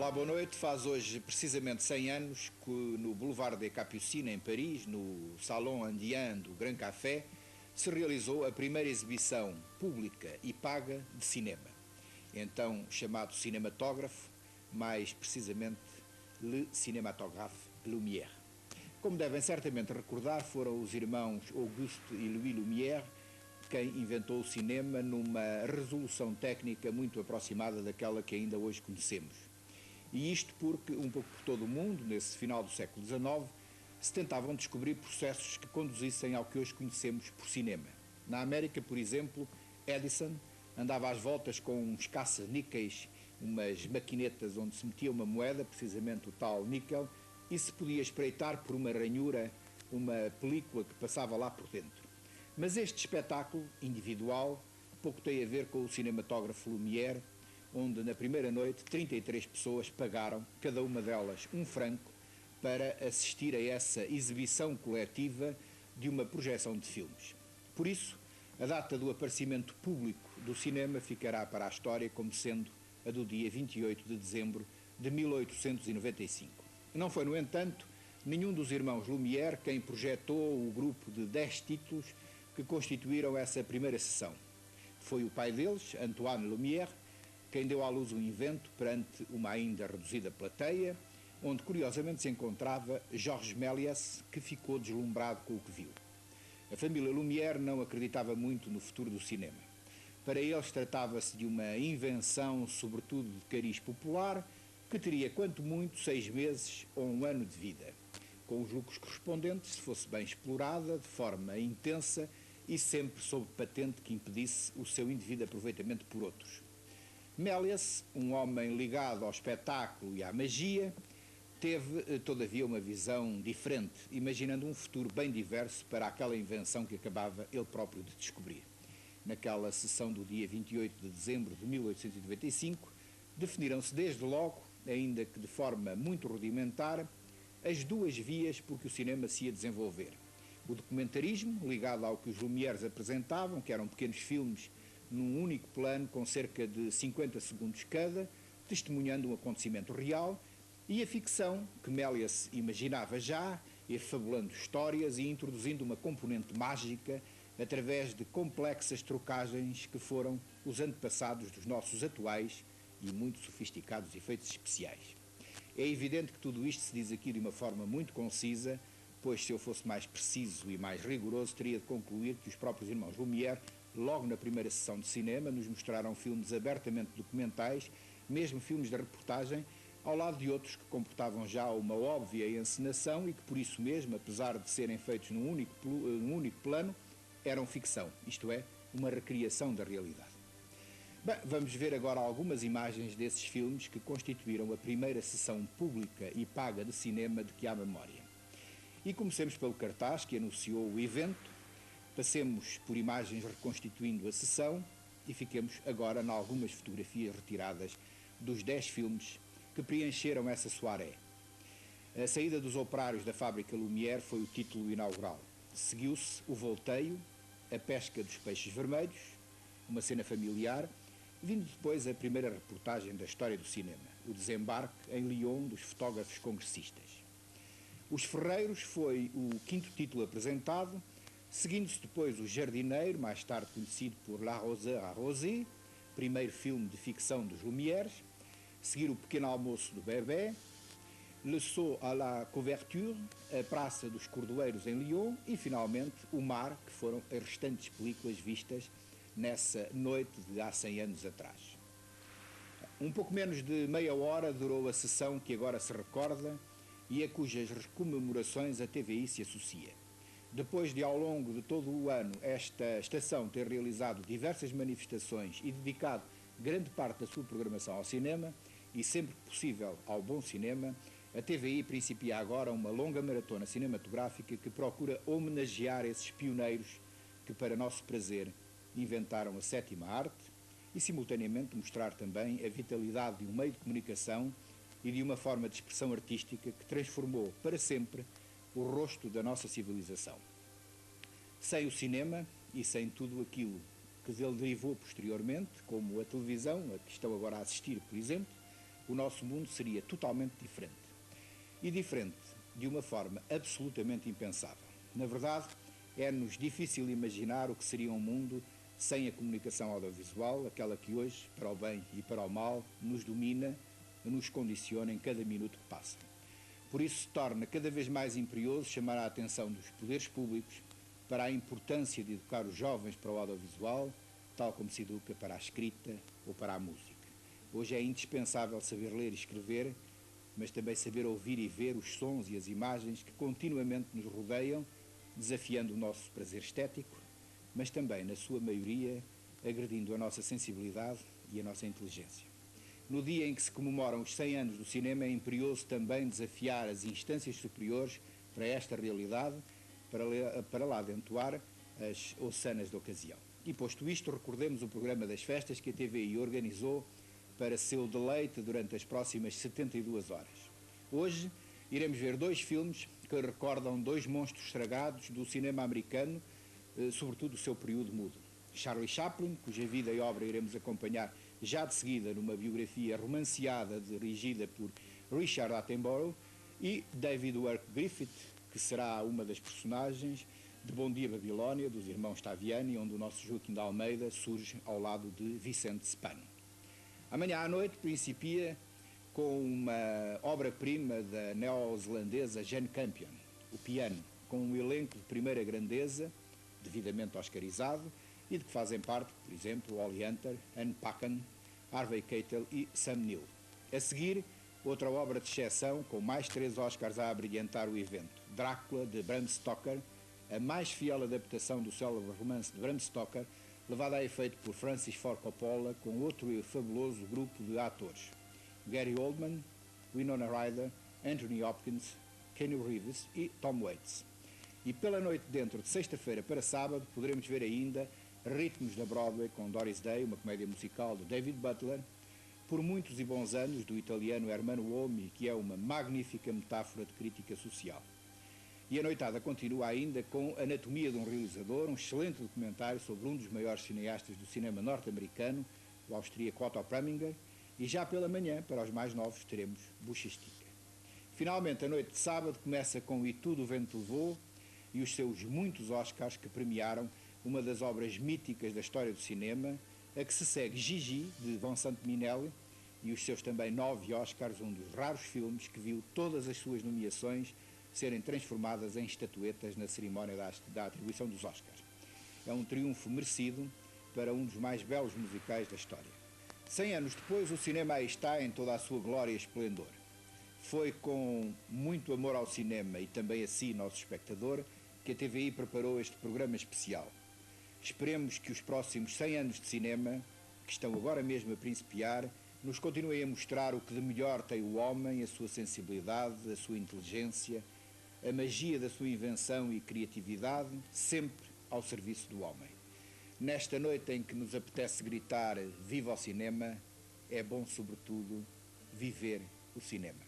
Olá, boa noite. Faz hoje precisamente 100 anos que no Boulevard des Capucines, em Paris, no Salon Indien do Grand Café, se realizou a primeira exibição pública e paga de cinema, então chamado cinematógrafo, mais precisamente Le Cinématographe Lumière. Como devem certamente recordar, foram os irmãos Auguste e Louis Lumière quem inventou o cinema numa resolução técnica muito aproximada daquela que ainda hoje conhecemos. E isto porque, um pouco por todo o mundo, nesse final do século XIX, se tentavam descobrir processos que conduzissem ao que hoje conhecemos por cinema. Na América, por exemplo, Edison andava às voltas com uns caça-níqueis, umas maquinetas onde se metia uma moeda, precisamente o tal níquel, e se podia espreitar por uma ranhura uma película que passava lá por dentro. Mas este espetáculo individual pouco tem a ver com o cinematógrafo Lumière, onde na primeira noite 33 pessoas pagaram, cada uma delas um franco, para assistir a essa exibição coletiva de uma projeção de filmes. Por isso, a data do aparecimento público do cinema ficará para a história como sendo a do dia 28 de dezembro de 1895. Não foi, no entanto, nenhum dos irmãos Lumière quem projetou o grupo de 10 títulos que constituíram essa primeira sessão. Foi o pai deles, Antoine Lumière, quem deu à luz o invento perante uma ainda reduzida plateia, onde curiosamente se encontrava Georges Méliès, que ficou deslumbrado com o que viu. A família Lumière não acreditava muito no futuro do cinema. Para eles tratava-se de uma invenção, sobretudo de cariz popular, que teria quanto muito 6 meses ou 1 ano de vida, com os lucros correspondentes se fosse bem explorada, de forma intensa e sempre sob patente que impedisse o seu indevido aproveitamento por outros. Méliès, um homem ligado ao espetáculo e à magia, teve, todavia, uma visão diferente, imaginando um futuro bem diverso para aquela invenção que acabava ele próprio de descobrir. Naquela sessão do dia 28 de dezembro de 1895, definiram-se desde logo, ainda que de forma muito rudimentar, as duas vias por que o cinema se ia desenvolver. O documentarismo, ligado ao que os Lumières apresentavam, que eram pequenos filmes num único plano com cerca de 50 segundos cada, testemunhando um acontecimento real, e a ficção, que Méliès imaginava já, ir fabulando histórias e introduzindo uma componente mágica através de complexas trocagens que foram os antepassados dos nossos atuais e muito sofisticados efeitos especiais. É evidente que tudo isto se diz aqui de uma forma muito concisa, pois se eu fosse mais preciso e mais rigoroso, teria de concluir que os próprios irmãos Lumière, logo na primeira sessão de cinema, nos mostraram filmes abertamente documentais, mesmo filmes de reportagem, ao lado de outros que comportavam já uma óbvia encenação e que, por isso mesmo, apesar de serem feitos num único plano, eram ficção, isto é, uma recriação da realidade. Bem, vamos ver agora algumas imagens desses filmes que constituíram a primeira sessão pública e paga de cinema de que há memória. E comecemos pelo cartaz que anunciou o evento, passemos por imagens reconstituindo a sessão e fiquemos agora em algumas fotografias retiradas dos 10 filmes que preencheram essa soirée. A saída dos operários da fábrica Lumière foi o título inaugural. Seguiu-se o volteio, a pesca dos peixes vermelhos, uma cena familiar, vindo depois a primeira reportagem da história do cinema, o desembarque em Lyon dos fotógrafos congressistas. Os Ferreiros foi o 5º título apresentado, seguindo-se depois O Jardineiro, mais tarde conhecido por La Rose à Rosée, primeiro filme de ficção dos Lumières, seguir O Pequeno Almoço do Bebé, Le Saut à la Couverture, A Praça dos Cordoeiros em Lyon e, finalmente, O Mar, que foram as restantes películas vistas nessa noite de há 100 anos atrás. Um pouco menos de meia hora durou a sessão que agora se recorda e a cujas comemorações a TVI se associa. Depois de, ao longo de todo o ano, esta estação ter realizado diversas manifestações e dedicado grande parte da sua programação ao cinema, e sempre que possível ao bom cinema, a TVI principia agora uma longa maratona cinematográfica que procura homenagear esses pioneiros que, para nosso prazer, inventaram a 7ª arte e, simultaneamente, mostrar também a vitalidade de um meio de comunicação e de uma forma de expressão artística que transformou para sempre o rosto da nossa civilização. Sem o cinema e sem tudo aquilo que dele derivou posteriormente, como a televisão, a que estão agora a assistir, por exemplo, o nosso mundo seria totalmente diferente. E diferente de uma forma absolutamente impensável. Na verdade, é-nos difícil imaginar o que seria um mundo sem a comunicação audiovisual, aquela que hoje, para o bem e para o mal, nos domina, nos condiciona em cada minuto que passa. Por isso se torna cada vez mais imperioso chamar a atenção dos poderes públicos para a importância de educar os jovens para o audiovisual, tal como se educa para a escrita ou para a música. Hoje é indispensável saber ler e escrever, mas também saber ouvir e ver os sons e as imagens que continuamente nos rodeiam, desafiando o nosso prazer estético, mas também, na sua maioria, agredindo a nossa sensibilidade e a nossa inteligência. No dia em que se comemoram os 100 anos do cinema, é imperioso também desafiar as instâncias superiores para esta realidade, para lá adentoar as ossanas da ocasião. E posto isto, recordemos o programa das festas que a TVI organizou para seu deleite durante as próximas 72 horas. Hoje iremos ver dois filmes que recordam dois monstros estragados do cinema americano, sobretudo o seu período mudo. Charlie Chaplin, cuja vida e obra iremos acompanhar já de seguida numa biografia romanceada dirigida por Richard Attenborough, e David Wark Griffith, que será uma das personagens de Bom Dia Babilónia, dos irmãos Taviani, onde o nosso Joaquim de Almeida surge ao lado de Vicente Spano. Amanhã à noite principia com uma obra-prima da neozelandesa Jane Campion, O Piano, com um elenco de primeira grandeza, devidamente oscarizado, e de que fazem parte, por exemplo, Holly Hunter, Anne Paquin, Harvey Keitel e Sam Neill. A seguir, outra obra de exceção, com mais 3 Oscars a abrilhantar o evento, Drácula, de Bram Stoker, a mais fiel adaptação do célebre romance de Bram Stoker, levada a efeito por Francis Ford Coppola, com outro fabuloso grupo de atores, Gary Oldman, Winona Ryder, Anthony Hopkins, Keanu Reeves e Tom Waits. E pela noite, dentro de sexta-feira para sábado, poderemos ver ainda Ritmos da Broadway com Doris Day, uma comédia musical de David Butler, Por Muitos e Bons Anos, do italiano Ermanno Olmi, que é uma magnífica metáfora de crítica social. E a noitada continua ainda com Anatomia de um Realizador, um excelente documentário sobre um dos maiores cineastas do cinema norte-americano, o austríaco Otto Preminger, e já pela manhã, para os mais novos, teremos Buxistica. Finalmente, a noite de sábado começa com E Tudo o Vento Levou e os seus muitos Oscars que premiaram uma das obras míticas da história do cinema, a que se segue Gigi, de Vincent Minnelli, e os seus também 9 Oscars, um dos raros filmes que viu todas as suas nomeações serem transformadas em estatuetas na cerimónia da atribuição dos Oscars. É um triunfo merecido para um dos mais belos musicais da história. 100 anos depois, o cinema aí está em toda a sua glória e esplendor. Foi com muito amor ao cinema e também a si, nosso espectador, que a TVI preparou este programa especial. Esperemos que os próximos 100 anos de cinema, que estão agora mesmo a principiar, nos continuem a mostrar o que de melhor tem o homem, a sua sensibilidade, a sua inteligência, a magia da sua invenção e criatividade, sempre ao serviço do homem. Nesta noite em que nos apetece gritar Viva o cinema, é bom, sobretudo, viver o cinema.